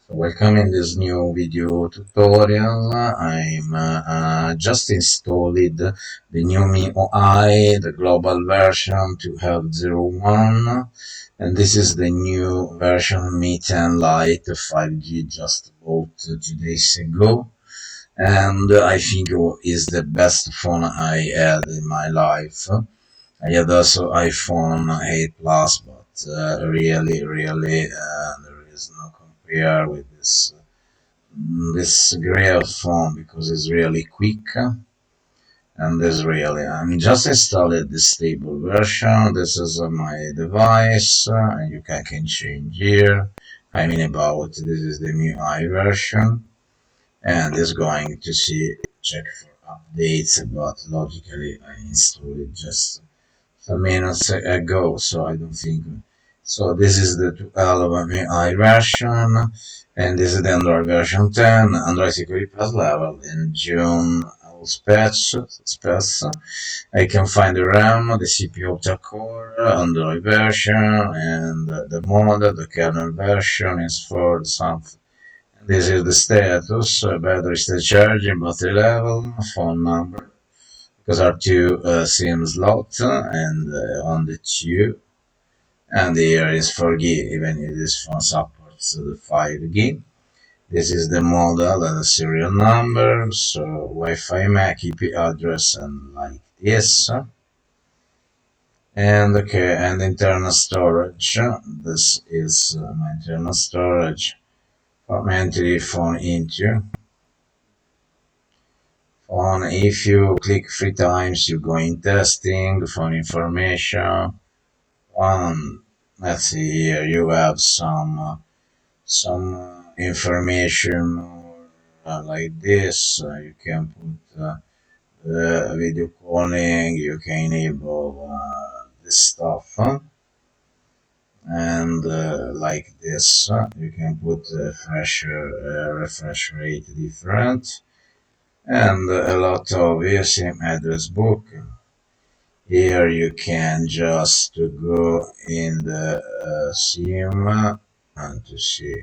So welcome in this new video tutorial. I'm just installed the new MIUI, the global version 2.0.1, and this is the new version Mi 10 Lite 5G just bought 2 days ago. And I think it is the best phone I had in my life. I had also iPhone 8 Plus, but really, there is no compare with this great phone because it's really quick and is really. I'm just installed the stable version. This is my device, and you can change here. I mean about this is the MIUI version, and is going to see check for updates. But logically, I installed it just some minutes ago, so I don't think. So this is the 12 MIUI version, and this is the Android version 10. Android security plus level in June. Specs. I can find the RAM, the CPU octa-core, Android version, and the model, the kernel version is for something. This is the status, battery state charging, battery level, phone number, because are two SIM slots and on the two, and here is 4G, even if this phone supports the 5G. This is the model and the serial number, so Wi-Fi MAC IP address and like this. And okay, and internal storage. This is my internal storage for mentally phone into. Phone, if you click 3 times, you go in testing, phone information. Let's see here, you have some information like this. You can put video calling, you can enable this stuff, and like this, you can put refresh rate different, and a lot of SIM address book. Here you can just go in the SIM and to see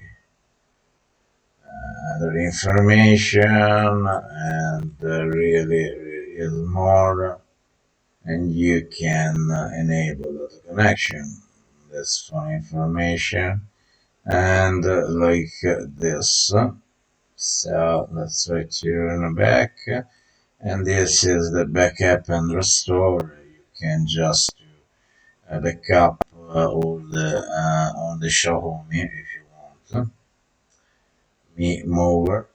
other information and really more, and you can enable the connection. That's phone information and like this. So let's return back, and this is the backup and restore. You can just back up all the Xiaomi if you want. Me Mover,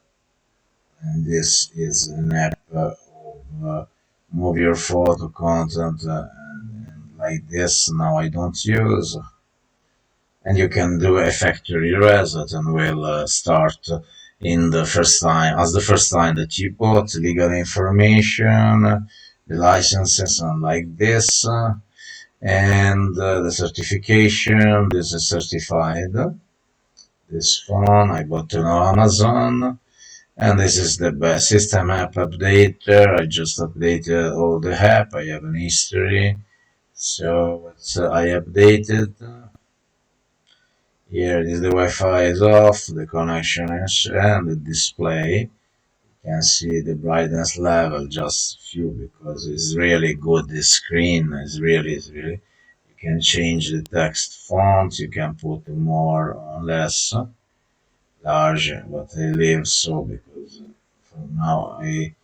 and this is an app of move your photo content and like this. Now I don't use, and you can do a factory reset and will start in the first time as the first time that you put legal information, the licenses, and like this. And the certification, this is certified. This phone I bought on Amazon, and this is the best system app updater. I just updated all the app. I have an history, so I updated. Here is the Wi-Fi is off, the connection is, and the display. You can see the brightness level just few because it's really good. The screen is really. You can change the text font. You can put more or less large, but I leave so because for now I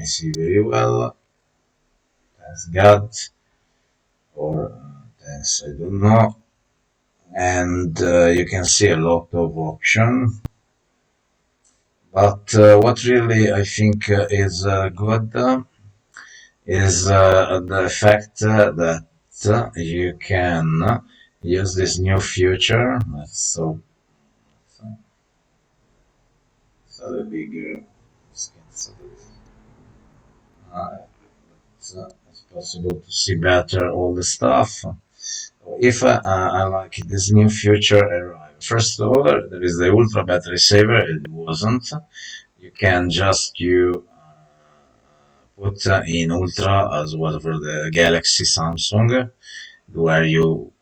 see very well. Thanks God, or thanks I don't know. And you can see a lot of options. But what really I think is good is the fact that you can use this new feature. So the bigger skin size. It's possible to see better all the stuff. If I like this new feature arrive. First of all, there is the ultra battery saver. It wasn't. You can just put in ultra as well for the Galaxy Samsung, where you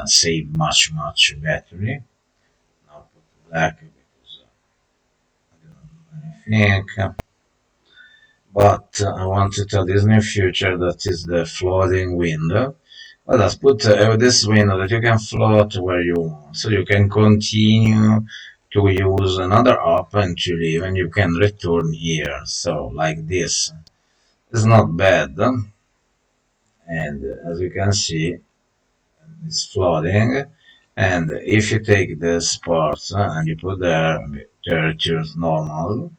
save much battery. back because I don't think. But I want to tell this new feature that is the floating window. Well, let's put this window that you can float where you want. So you can continue to use another app and to leave, and you can return here. So like this. It's not bad. And as you can see, it's floating. And if you take this part and you put there, choose normal.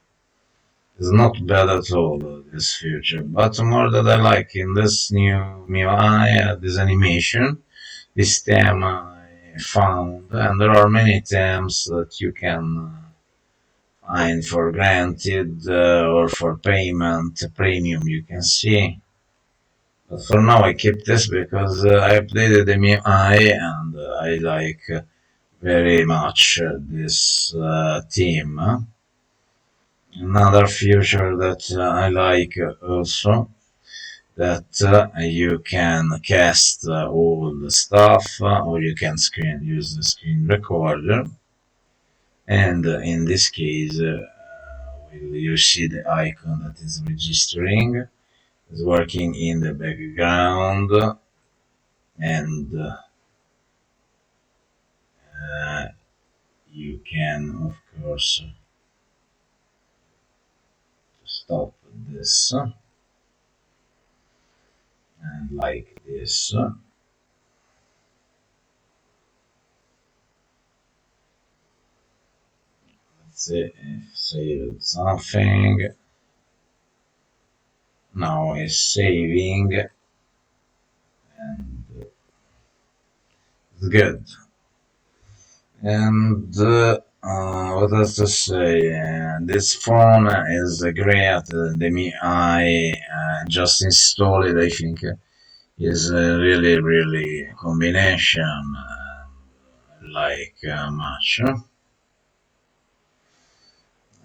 It's not bad at all, this feature. But more that I like in this new MIUI, this animation, this theme I found, and there are many themes that you can find for granted or for payment, premium you can see. But for now I keep this because I updated the MIUI and I like very much this theme. Another feature that I like also that you can cast all the stuff or you can use the screen recorder, and in this case you see the icon that is registering is working in the background, and you can of course stop this and like this. Let's see if saved something. Now it's saving and it's good. And what else to say? This phone is great. The MIUI just install it. I think is a really combination. Like much.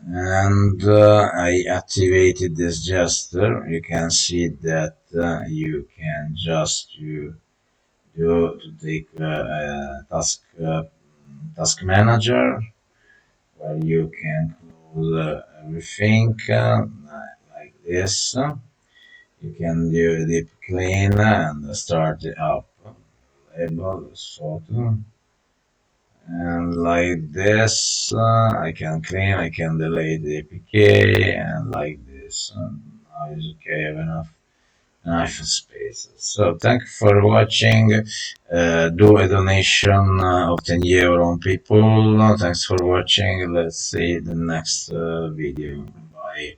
And I activated this gesture. You can see that you can just do to take task manager where you can close everything like this. You can do deep clean and start it up. Label this photo. And like this, I can clean, I can delete the APK, and like this. Now it's okay, I have enough space. So thank you for watching. Do a donation of 10 euro on PayPal. Thanks for watching. Let's see the next video. Bye.